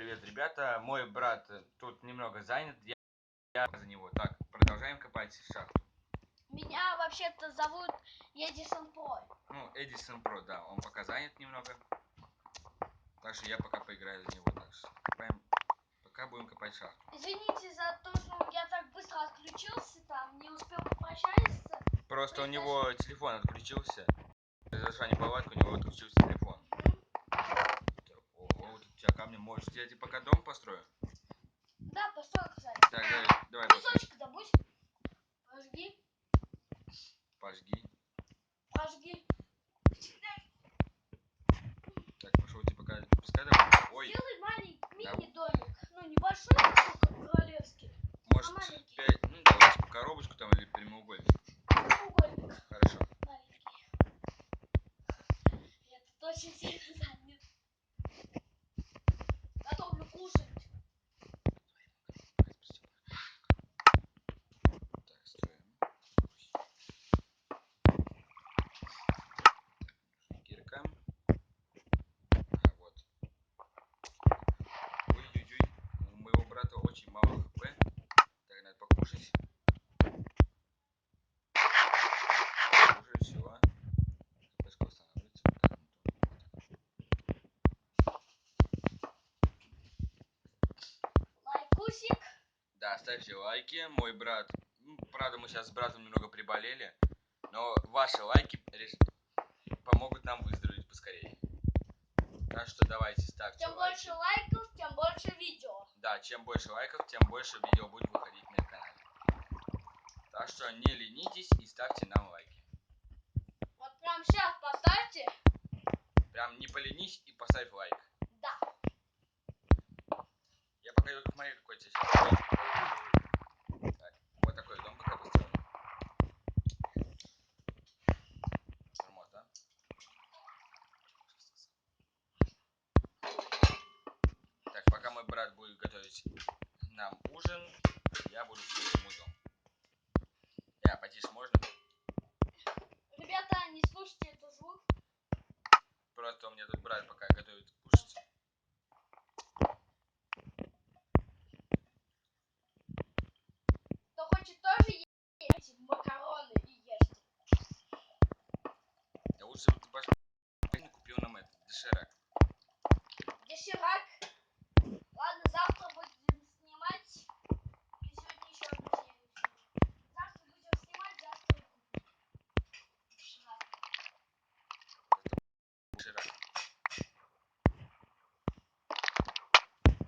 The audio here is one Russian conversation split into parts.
привет, ребята. Мой брат тут немного занят, я за него. Так, продолжаем копать шахту. Меня вообще-то зовут Эдисон Про. Ну, Эдисон Про, да, он пока занят немного. Так что я пока поиграю за него. Так что пока будем копать шахту. Извините за то, что я так быстро отключился, там не успел попрощаться. Просто у него телефон отключился. Произошла неполадка, у него отключился телефон. Ого, тут у тебя камни. Может, я тебе пока дом построю? Да, постой, кстати. Так, давай. Песочек добудь. Пожги. Пожги. Так, пошел тебе пока песка добавить. Ой. Сделай маленький мини-домик. Ну, небольшой, как королевский. Может, маленький. 5, ну, давайте по коробочку там или прямоугольник. Прямоугольник. Хорошо. Маленький. Я тут очень сильно занят. Готовлю кушать. Так, строим. Кирка. Вот. Ой-ой-ой. У моего брата очень мало хп. Так, надо покушать. Уже все. ХПшка восстанавливается. Лайкусик. Да, ставьте лайки. Мой брат. Правда, мы сейчас с братом немного приболели. Но ваши лайки помогут нам выздороветь поскорее. Так что давайте ставьте Чем лайки. больше лайков, тем больше видео. Да, чем больше лайков, тем больше видео будет выходить на канале. Так что не ленитесь и ставьте нам лайки. Вот прям сейчас поставьте. Прям не поленись и поставь лайк. Да. Я пока иду к моей какой-то сейчас. Так, вот такой дом пока построил. Ремонт, Так, пока мой брат будет готовить нам ужин, я буду строить ему дом. Потише можно? Ребята, не слушайте этот звук. Просто у меня тут брат пока готовит кушать. Кто хочет тоже есть макароны и ешьте. Я лучше бы ты купил нам этот доширак. Доширак. Ладно, завтра будем снимать. И сегодня еще одну серию. Завтра будем снимать, завтра купим. Доширак. Доширак.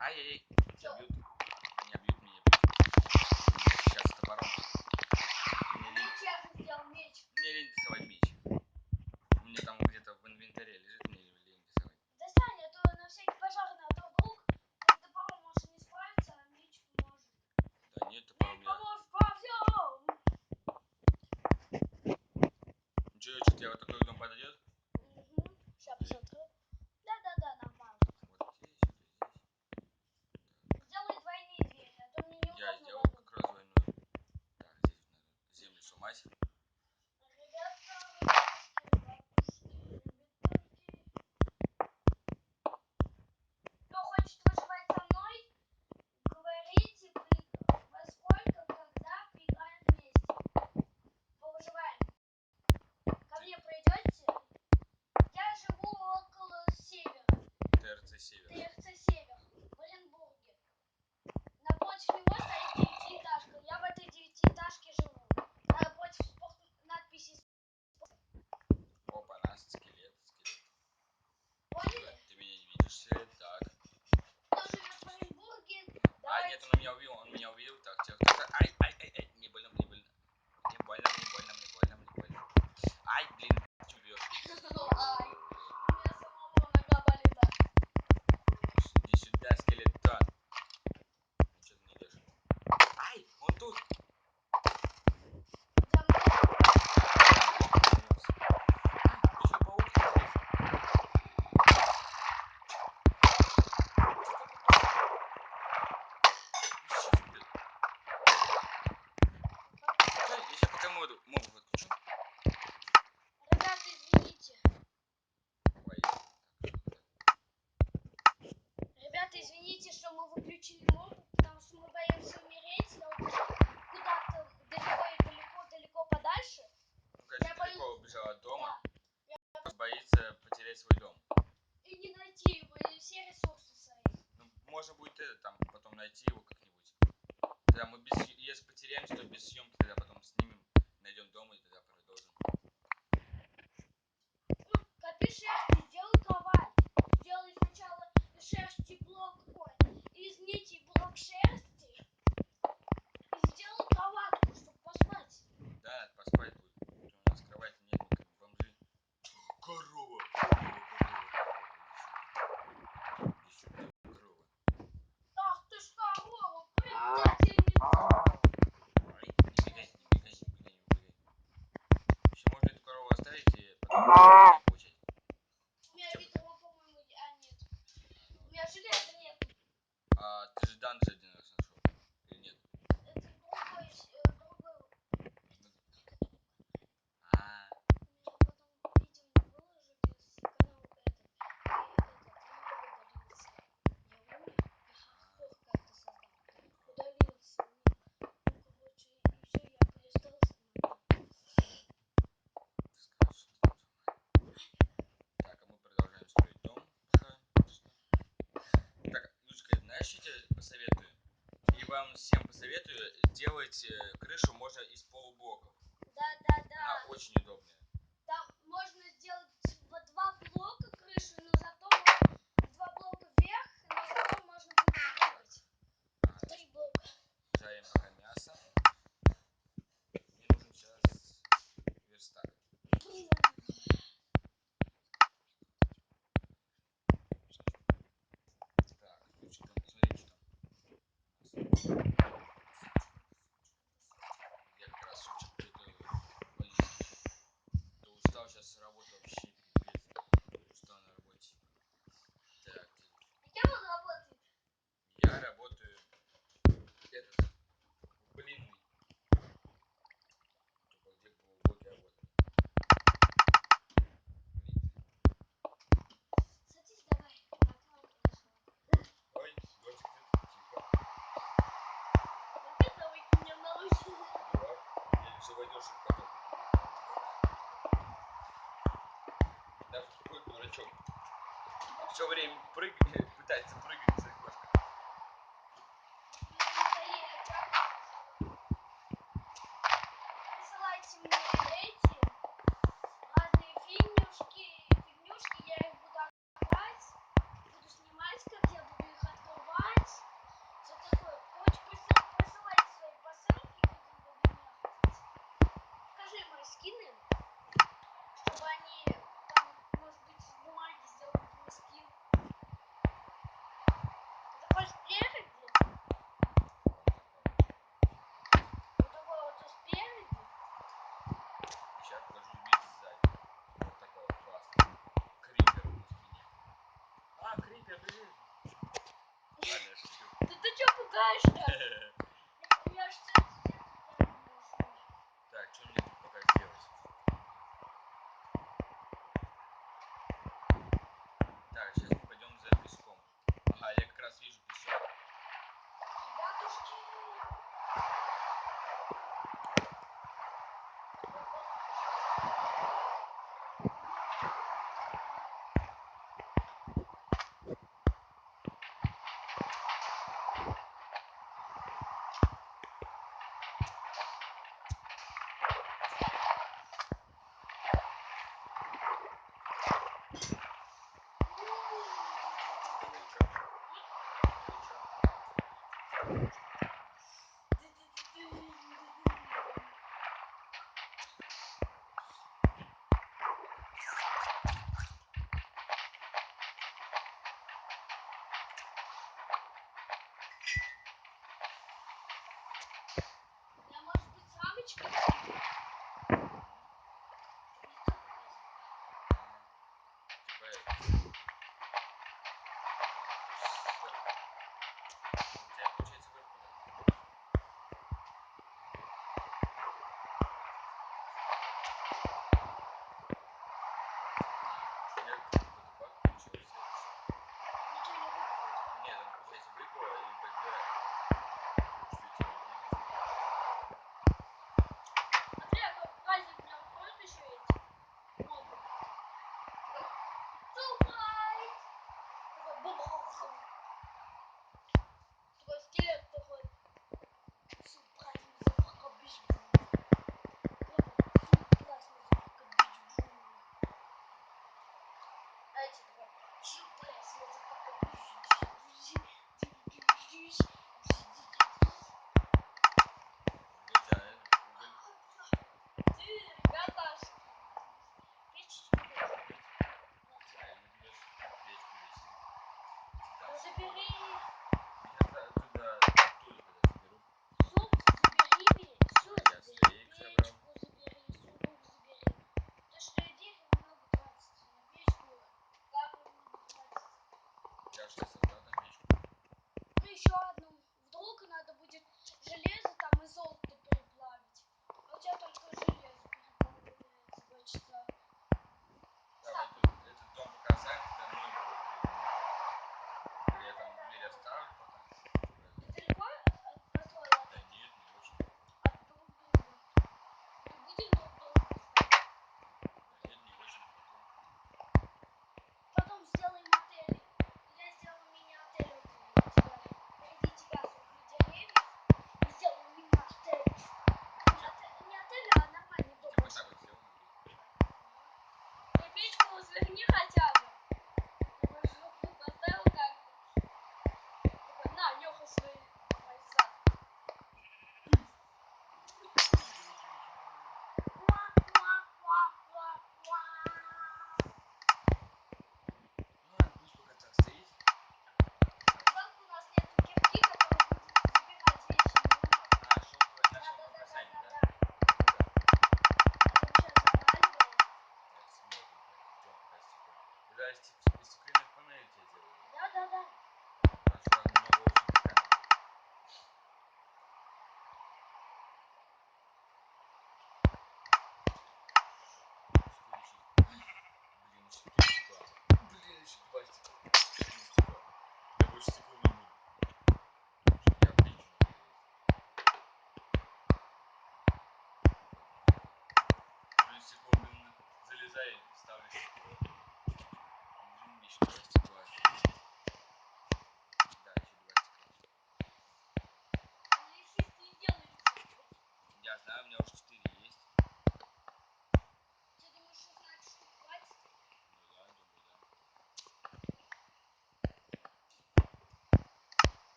Ай-яй-яй. Тебя бьют. Меня бьют. Сейчас топором. Меч я же сделал меч. Мне лень рисовать меч. У меня там где-то в инвентаре лежит, мне лень рисовать. Да, Саня, то на всякий пожарный, а то вдруг ты топором можешь не справиться, а меч поможет. Да нет, топором Меч я... поможет во всем. Ну что, тебе вот такой дом подойдет? Угу. Сейчас посмотрю. Да, нормально. Вот здесь. Сделай двойные двери, а то мне не Я удобно. сделал как раз двойную. Так, здесь вот надо землю сломать. Кто хочет выживать со мной, говорите во сколько, когда поиграем вместе. Повыживаем. Ко мне придете? Я живу около севера. ТРЦ Север. ТРЦ Север. В Оренбурге. Напротив него стоит девятиэтажка. Я в этой девятиэтажке живу. Напротив найти его как-нибудь. Тогда мы без... Если потеряемся, то без съемки тогда потом снимем, найдем дома и тогда продолжим. Ну, копи шерсти, сделай кровать. Сделай сначала из шерсти блок, из нити блок шерсти. И сделай кроватку, чтобы поспать. Да, поспать будет. У нас кровати нет, мы как бомжи. Корова! Иди сюда, корова. Ах ты ж корова, предательница. Ай, не бегай, не бегай, не бегай, не бегай. Еще можно эту корову оставить и потом получать. У меня видела, по-моему, нет. У меня железа нету. А ты же данж один раз нашел? Или нет? Это другой. А, У меня потом видео не выложу без канала этот. И этот не удалился. Я умер. Я хардкор как-то создал. Удалился умер. Ну, короче, и все, я перестал снимать. ты скажешь, что там. Так, а мы продолжаем строить дом. Так, Лучка, знаешь, что я тебе посоветую? И вам всем посоветую делать крышу можно из полублоков. Да. Она очень удобная. Там можно сделать по 2 блока крышу, но зато можно 2 блока вверх, но зато можно будет сделать 3 блока. Жарим пока мясо. Мне нужен сейчас верстак. Так, Лучка, смотри, что там. Я как раз ой, да устал сейчас с работы вообще, пипец. Устал на работе. Так, Кем он работает? я работаю этот, блинный. Тупо где был блоки работы. Садись давай. Окно произошло. Ой, дождик идет, тихо. Опять давай меня научишь. Да, я не заводишь потом. Даже такой дурачок. Все время пытается прыгать с окошка. Присылайте мне эти разные фигнюшки, я их буду открывать, буду снимать, как я буду их открывать, все такое. Короче, присылайте свои посылки, какие вы для меня хотите. Покажи мои скины, чтобы они там, может быть, из бумаги сделали мне скин. Такой спереди. Вот такой вот спереди. Сейчас покажу вид сзади. Вот такой вот классный. Крипер на спине. А, крипер, блин. Ладно, шучу. Ты что пугаешь-то? Я ж Так, что мне тут пока сделать? Так, сейчас мы пойдем за песком. Ага, я как раз вижу песок. Ребятушки. Я, может быть, с рамочкой? У тебя получается выпало. Я какой-то баг получился. Ничего не выпало, Нет, он получается выпало и тогда что тебе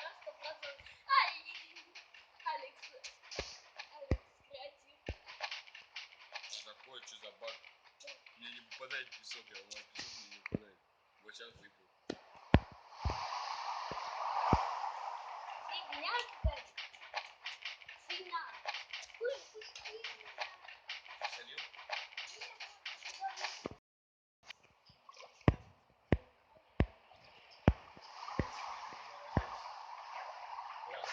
да, 100%. Ай! Алекс креатив. Что такое, что за баг? Чё? Мне не попадает песок, я ломаю песок, мне не попадает. Вот сейчас выпал. Фигня какая-то. Фигня. Фигня. Солил? Нет, вот сюда Понял?